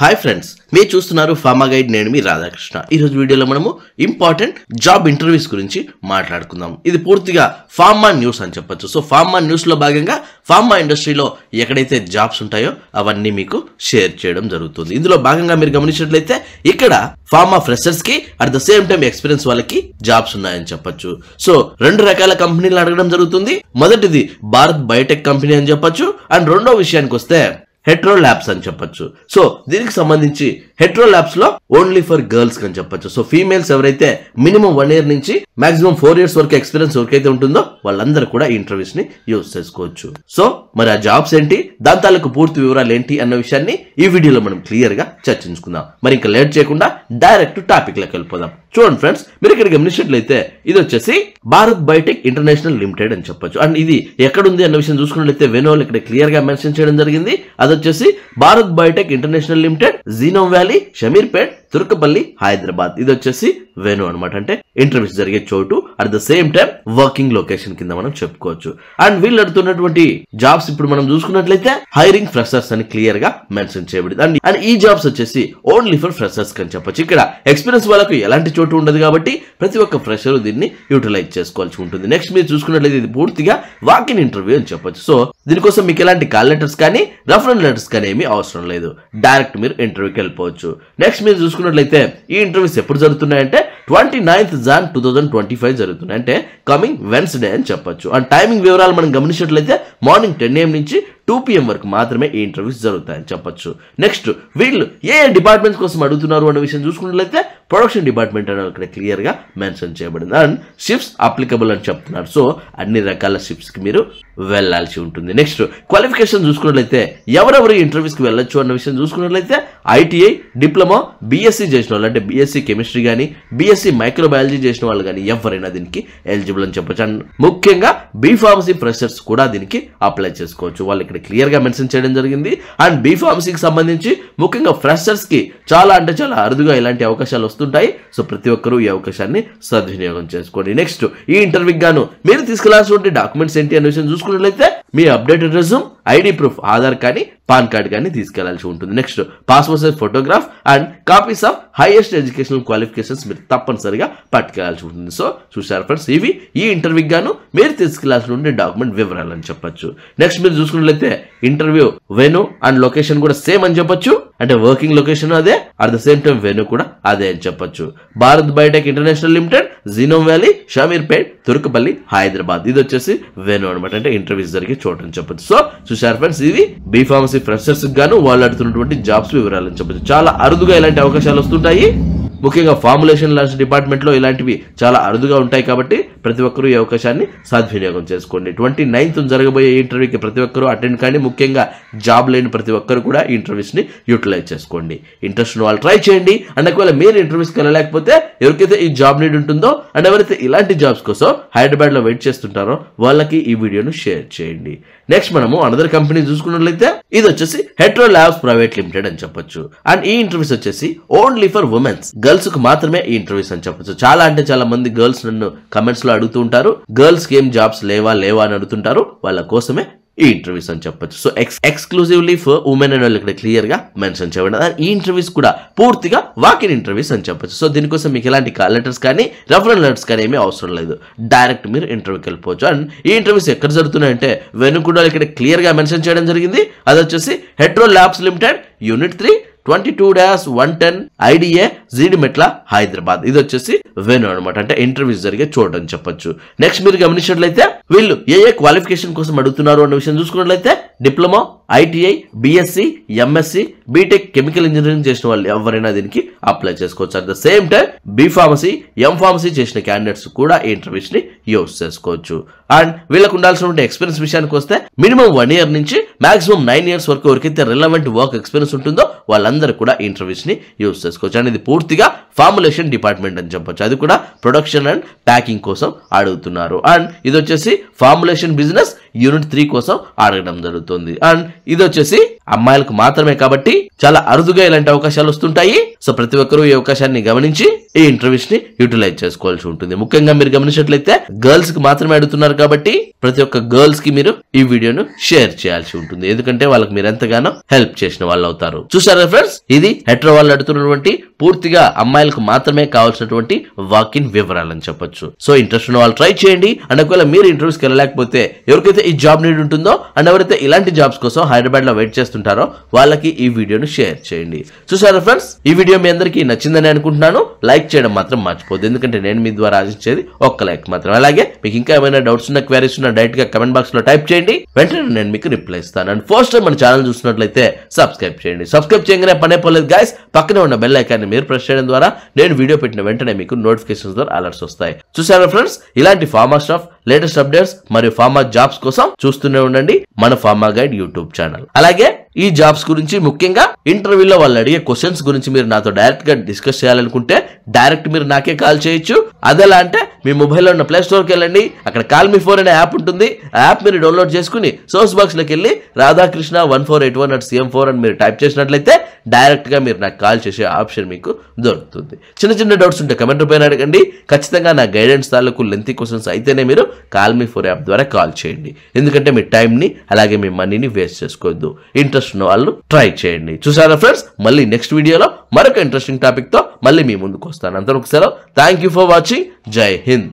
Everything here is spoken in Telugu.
హాయ్ ఫ్రెండ్స్, మీరు చూస్తున్నారు ఫార్మా గైడ్. నేను మీ రాధాకృష్ణ. ఈ రోజు వీడియోలో మనము ఇంపార్టెంట్ జాబ్ ఇంటర్వ్యూస్ గురించి మాట్లాడుకుందాం. ఇది పూర్తిగా ఫార్మా న్యూస్ అని చెప్పొచ్చు. సో ఫార్మా న్యూస్ లో భాగంగా ఫార్మా ఇండస్ట్రీలో ఎక్కడైతే జాబ్స్ ఉంటాయో అవన్నీ మీకు షేర్ చేయడం జరుగుతుంది. ఇందులో భాగంగా మీరు గమనించినట్లయితే ఇక్కడ ఫార్మా ఫ్రెషర్స్ కి at the same time experience వాళ్ళకి జాబ్స్ ఉన్నాయని చెప్పొచ్చు. సో రెండు రకాల కంపెనీలు అడగడం జరుగుతుంది. మొదటిది భారత్ బయోటెక్ కంపెనీ అని చెప్పొచ్చు. అండ్ రెండో విషయానికి వస్తే హెట్రో ల్యాబ్స్ అని చెప్పొచ్చు. సో దీనికి సంబంధించి హెట్రో ల్యాబ్స్ లో ఓన్లీ ఫర్ గర్ల్స్ అని చెప్పొచ్చు. సో ఫీమేల్స్ ఎవరైతే మినిమం 1 year నుంచి మాక్సిమం 4 years వరకు ఎక్స్పీరియన్స్ ఎవరికైతే ఉంటుందో వాళ్ళందరూ కూడా ఈ ఇంటర్వ్యూస్ ని యూజ్ చేసుకోవచ్చు. సో మరి ఆ జాబ్స్ ఏంటి, దాని తాలూకు పూర్తి వివరాలు ఏంటి అన్న విషయాన్ని ఈ వీడియోలో మనం క్లియర్ గా చర్చించుకుందాం. మరి ఇంకా లేట్ చేయకుండా డైరెక్ట్ టాపిక్ లోకి వెళ్ళిపోదాం. చూడండి ఫ్రెండ్స్, మీరు ఇక్కడ గమనించినట్లయితే ఇది వచ్చేసి భారత్ బయోటెక్ ఇంటర్నేషనల్ లిమిటెడ్ అని చెప్పొచ్చు. అండ్ ఇది ఎక్కడుంది అన్న విషయం చూసుకున్నట్లయితే వెనోల్ ఇక్కడ క్లియర్ గా మెన్షన్ చేయడం జరిగింది. అది వచ్చేసి Bharat Biotech international limited, genome valley, Shamirpet, Turkapalli, Hyderabad. ఇది వచ్చేసి వెను అనమాట, అంటే ఇంటర్వ్యూస్ జరిగే చోటు. At the same time working location కింద మనం చెప్పుకోవచ్చు. అండ్ వీళ్ళు అడుగుతున్నటువంటి జాబ్స్ ఇప్పుడు మనం చూసుకున్నట్లయితే హైరింగ్ ఫ్రెషర్స్ అని క్లియర్ గా మెన్షన్ చేయబడింది. అండ్ ఈ జాబ్స్ వచ్చేసి ఓన్లీ ఫర్ ఫ్రెషర్స్ అని చెప్పొచ్చు. ఇక్కడ ఎక్స్పీరియన్స్ వాళ్ళకు ఎలాంటి చోటు ఉండదు కాబట్టి ప్రతి ఒక్క ఫ్రెషర్ దీన్ని యూటిలైజ్ చేసుకోవాల్సి ఉంటుంది. నెక్స్ట్ మీరు చూసుకున్నట్లయితే ఇది పూర్తిగా వాక్ ఇన్ ఇంటర్వ్యూ అని చెప్పొచ్చు. సో దీనికోసం మీకు ఎలాంటి కాల్ లెటర్స్ కానీ రెఫరెన్స్ లెటర్స్ కానీ ఏమీ అవసరం లేదు. డైరెక్ట్ మీరు ఇంటర్వ్యూకి వెళ్ళిపోవచ్చు. నెక్స్ట్ మీరు చూసుకున్నట్లయితే ఈ ఇంటర్వ్యూస్ ఎప్పుడు జరుగుతున్నాయంటే 29th Jan 2025 జరుగుతున్నాయి, అంటే కమింగ్ వెన్స్డే అని చెప్పొచ్చు. అండ్ టైమింగ్ వివరాలు మనం గమనించినట్లయితే మార్నింగ్ 10 AM నుంచి 2 PM వరకు మాత్రమే ఈ ఇంటర్వ్యూస్ జరుగుతాయని చెప్పొచ్చు. నెక్స్ట్ వీళ్ళు ఏ డిపార్ట్మెంట్స్ కోసం అడుగుతున్నారు అనే విషయం చూసుకున్నట్లయితే ప్రొడక్షన్ డిపార్ట్మెంట్ అని ఇక్కడ క్లియర్ గా మెన్షన్ చేయబడింది. అండ్ షిఫ్ట్స్ అప్లికబుల్ అని చెప్తున్నారు. సో అన్ని రకాల షిఫ్ట్స్ కి మీరు వెళ్లాల్సి ఉంటుంది. నెక్స్ట్ క్వాలిఫికేషన్ చూసుకున్నట్లయితే ఎవరెవరు ఇంటర్వ్యూస్ కి వెళ్ళొచ్చు అన్న విషయం చూసుకున్నట్లయితే ఐటీఐ, డిప్లొమా, బీఎస్సీ చేసిన వాళ్ళు, అంటే బీఎస్సీ కెమిస్ట్రీ కానీ బీఎస్సీ మైక్రోబయాలజీ చేసిన వాళ్ళు కానీ ఎవరైనా దీనికి ఎలిజిబుల్ అని చెప్పొచ్చు. అండ్ ముఖ్యంగా బీ ఫార్మసీ ఫ్రెషర్స్ కూడా దీనికి అప్లై చేసుకోవచ్చు. వాళ్ళు ఇక్కడ క్లియర్ గా మెన్షన్ చేయడం జరిగింది. అండ్ బీ ఫార్మసీకి సంబంధించి ముఖ్యంగా ఫ్రెషర్స్ కి చాలా అరుదుగా ఇలాంటి అవకాశాలు వస్తుంటాయి. సో ప్రతి ఒక్కరూ ఈ అవకాశాన్ని సద్వినియోగం చేసుకోండి. నెక్స్ట్ ఈ ఇంటర్వ్యూకి గాను మీరు తీసుకెళ్లాల్సిన డాక్యుమెంట్స్ ఏంటి అనే విషయం చూసుకున్నట్లయితే మీ updated resume, ID proof, Aadhaar కానీ పాన్ కార్డ్ కానీ తీసుకెళ్లాల్సి ఉంటుంది. Next passport size photograph and copies of highest educational qualifications మీరు తప్పనిసరిగా పట్టుకెళ్లాల్సి ఉంటుంది. సో చూసారు ఫ్రెండ్స్, ఇవి ఈ ఇంటర్వ్యూకి గాను మీరు తీసుకెళ్లాల్సిన డాక్యుమెంట్ వివరాలు అని చెప్పొచ్చు. నెక్స్ట్ మీరు చూసుకున్నట్లయితే ఇంటర్వ్యూ వెను అండ్ లొకేషన్ కూడా సేమ్ అని చెప్పొచ్చు, అంటే వర్కింగ్ లొకేషన్ అదే, అట్ ద సేమ్ టైం వెను కూడా అదే అని చెప్పొచ్చు. Bharat Biotech international limited, genome valley, Shamirpet, Turkapalli, Hyderabad. ఇది వచ్చేసి వెను అనమాట, అంటే ఇంటర్వ్యూస్ జరిగే చోటు అని చెప్పొచ్చు. సో చూసారు ఫ్రెండ్స్, ఇవి బీ ఫార్మసీ ఫ్రెషర్స్ గాను వాళ్ళు అడుగుతున్నటువంటి జాబ్స్ వివరాలు అని చెప్పొచ్చు. చాలా అరుదుగా ఇలాంటి అవకాశాలు వస్తుంటాయి. ముఖ్యంగా ఫార్ములేషన్ లాంటి డిపార్ట్మెంట్ లో ఇలాంటివి చాలా అరుదుగా ఉంటాయి కాబట్టి ప్రతి ఒక్కరూ ఈ అవకాశాన్ని సద్వినియోగం చేసుకోండి. 29th జరగబోయే ఇంటర్వ్యూకి ప్రతి ఒక్కరూ అటెండ్ కానీ, ముఖ్యంగా జాబ్ లేని ప్రతి ఒక్కరు కూడా ఈ ఇంటర్వ్యూస్ ని యూటిలైజ్ చేసుకోండి. ఇంట్రెస్ట్ ఉన్న వాళ్ళు ట్రై చేయండి. అండ్ ఒకవేళ మీరు ఇంటర్వ్యూస్కి వెళ్ళలేకపోతే ఎవరికైతే ఈ జాబ్ నీడ్ ఉంటుందో అండ్ ఎవరైతే ఇలాంటి జాబ్స్ కోసం హైదరాబాద్ లో వెయిట్ చేస్తుంటారో వాళ్ళకి ఈ వీడియోను షేర్ చేయండి. నెక్స్ట్ మనము అనదర్ కంపెనీ చూసుకున్నట్లయితే ఇది వచ్చేసి హెట్రో ల్యాబ్స్ ప్రైవేట్ లిమిటెడ్ అని చెప్పొచ్చు. అండ్ ఈ ఇంటర్వ్యూస్ వచ్చేసి ఓన్లీ ఫర్ ఉమెన్స్, గర్ల్స్ కు మాత్రమే ఈ ఇంటర్వ్యూస్ అని చెప్పొచ్చు. చాలా మంది గర్ల్స్ నన్ను కమెంట్స్ లో అడుగుతూ ఉంటారు, గర్ల్స్ కి ఏం జాబ్స్ లేవా అని అడుగుతుంటారు. వాళ్ళ కోసమే ఈ ఇంటర్వ్యూస్ అని చెప్పొచ్చు. సో ఎక్స్క్లూజివ్లీ ఫర్ ఉమెన్ అని ఇక్కడ క్లియర్ గా మెన్షన్ చేయబడింది. ఈ ఇంటర్వ్యూస్ కూడా పూర్తిగా వాక్ ఇన్ ఇంటర్వ్యూస్ అని చెప్పొచ్చు. సో దీనికోసం మీకు ఎలాంటి కాల్ లెటర్స్ కానీ రెఫరెన్స్ లెటర్స్ కానీ ఏమీ అవసరం లేదు. డైరెక్ట్ మీరు ఇంటర్వ్యూకి వెళ్ళిపోవచ్చు. అండ్ ఈ ఇంటర్వ్యూస్ ఎక్కడ జరుగుతున్నాయంటే వెను కూడా ఇక్కడ క్లియర్ గా మెన్షన్ చేయడం జరిగింది. అది వచ్చేసి Hetero labs limited, unit 3, 22-110 IDA, Jeedimetla, Hyderabad. ఇది వచ్చేసి వెను అనమాట, అంటే ఇంటర్వ్యూస్ జరిగే చోటు అని చెప్పొచ్చు. నెక్స్ట్ మీరు గమనించినట్లయితే వీళ్ళు ఏ క్వాలిఫికేషన్ కోసం అడుగుతున్నారు అన్న విషయం చూసుకున్నట్లయితే diploma, ITI, BSc, MSc, BTech, chemical engineering చేసిన వాళ్ళు ఎవరైనా దీనికి అప్లై చేసుకోవచ్చు. At the same time B pharmacy, M pharmacy చేసిన క్యాండిడేట్స్ కూడా ఈ ఇంటర్వ్యూస్ ని యూజ్ చేసుకోవచ్చు. అండ్ వీళ్ళకు ఉండాల్సిన ఎక్స్పీరియన్స్ విషయానికి వస్తే మినిమం 1 year నుంచి మాక్సిమం 9 years వరకు ఎవరికైతే రిలవెంట్ వర్క్ ఎక్స్పీరియన్స్ ఉంటుందో వాళ్ళందరూ కూడా ఇంటర్వ్యూస్ ని యూజ్ చేసుకోవచ్చు. అండ్ ఇది పూర్తిగా ఫార్ములేషన్ డిపార్ట్మెంట్ అని చెప్పొచ్చు. అది కూడా ప్రొడక్షన్ అండ్ ప్యాకింగ్ కోసం అడుగుతున్నారు. అండ్ ఇది వచ్చేసి ఫార్ములేషన్ బిజినెస్ యూనిట్ 3 కోసం అడగడం జరుగుతుంది. అండ్ ఇది వచ్చేసి అమ్మాయిలకు మాత్రమే కాబట్టి చాలా అరుదుగా ఇలాంటి అవకాశాలు వస్తుంటాయి. సో ప్రతి ఒక్కరూ ఈ అవకాశాన్ని గమనించి ఈ ఇంటర్వ్యూస్ ని యూటిలైజ్ చేసుకోవాల్సి ఉంటుంది. ముఖ్యంగా మీరు గమనించినట్లయితే గర్ల్స్ కి మాత్రమే అడుగుతున్నారు కాబట్టి ప్రతి ఒక్క గర్ల్స్ కి మీరు ఈ వీడియోను షేర్ చేయాల్సి ఉంటుంది. ఎందుకంటే వాళ్ళకి మీరు ఎంతగానో హెల్ప్ చేసిన వాళ్ళు అవుతారు. చూసారా ఫ్రెండ్స్, ఇది హెట్రో వాళ్ళు అడుగుతున్నటువంటి పూర్తిగా అమ్మాయిలకు మాత్రమే కావాల్సినటువంటి వాక్ ఇన్ వివరాలని చెప్పొచ్చు. సో ఇంట్రెస్ట్ ఉన్న వాళ్ళు ట్రై చేయండి. అండ్ ఒకవేళ మీరు ఇంటర్వ్యూస్కి వెళ్ళలేకపోతే ఎవరికైతే ఈ జాబ్ నీడ్ ఉంటుందో అండ్ ఎవరైతే ఇలాంటి జాబ్స్ కోసం హైదరాబాద్ లో వెయిట్ చేస్తుంటారో వాళ్ళకి ఈ వీడియోను షేర్ చేయండి. చూసారా ఫ్రెండ్స్, ఈ వీడియో మీ అందరికీ నచ్చిందని అనుకుంటున్నాను. లైక్ చేయడం మాత్రం మర్చిపోద్దు, ఎందుకంటే నేను మీ ద్వారా ఆశించేది ఒక్క లైక్ మాత్రం. అలాగే మీకు ఇంకా ఏమైనా డౌట్స్ ఉన్న క్వైరీస్ ఉన్న డైరెక్ట్ గా కమెంట్ బాక్స్ లో టైప్ చేయండి, వెంటనే నేను మీకు రిప్లై ఇస్తాను. అండ్ ఫస్ట్ టైం మన ఛానల్ చూస్తున్నట్లయితే సబ్స్క్రైబ్ చేయండి. సబ్స్క్రైబ్ చేయగానే పనే పోలేదు గైస్, పక్కనే ఉన్న బెల్ ఐకాన్ మీరు ప్రెస్ చేయడం ద్వారా నేను వీడియో పెట్టిన వెంటనే మీకు నోటిఫికేషన్స్ ద్వారా అలర్ట్స్ వస్తాయి. చూసారా ఫ్రెండ్స్, ఇలాంటి ఫార్మా స్టాఫ్ లేటెస్ట్ అప్డేట్స్ మరియు ఫార్మా జాబ్స్ కోసం చూస్తూనే ఉండండి మన ఫార్మా గైడ్ యూట్యూబ్ ఛానల్. అలాగే ఈ జాబ్స్ గురించి ముఖ్యంగా ఇంటర్వ్యూలో వాళ్ళు అడిగే క్వశ్చన్స్ గురించి మీరు నాతో డైరెక్ట్ గా డిస్కస్ చేయాలనుకుంటే డైరెక్ట్ మీరు నాకే కాల్ చేయొచ్చు. అదెలా అంటే మీ మొబైల్లో ఉన్న ప్లే స్టోర్కి వెళ్ళండి, అక్కడ కాల్ మీ ఫోన్ అనే యాప్ ఉంటుంది. ఆ యాప్ మీరు డౌన్లోడ్ చేసుకుని సోర్స్ బాక్స్ లోకి వెళ్ళి రాధాకృష్ణ 1481@CM4 అని మీరు టైప్ చేసినట్లయితే డైరెక్ట్ గా మీరు నాకు కాల్ చేసే ఆప్షన్ మీకు దొరుకుతుంది. చిన్న చిన్న డౌట్స్ ఉంటే కమెంట్ రూపాయన అడగండి. ఖచ్చితంగా నా గైడెన్స్ తాలూకు లెంతీ క్వశ్చన్స్ అయితేనే మీరు కాల్ మీ ఫోర్ యాప్ ద్వారా కాల్ చేయండి. ఎందుకంటే మీ టైం ని అలాగే మీ మనీని వేస్ట్ చేసుకోవద్దు. ఇంట్రెస్ట్ ఉన్న వాళ్ళు ట్రై చేయండి. చూసారా ఫ్రెండ్స్, మళ్ళీ నెక్స్ట్ వీడియోలో మరొక ఇంట్రెస్టింగ్ టాపిక్ తో మళ్ళీ మీ ముందుకు వస్తాను. అంతవరకు సెలవు. Thank you for watching. జై హింద్.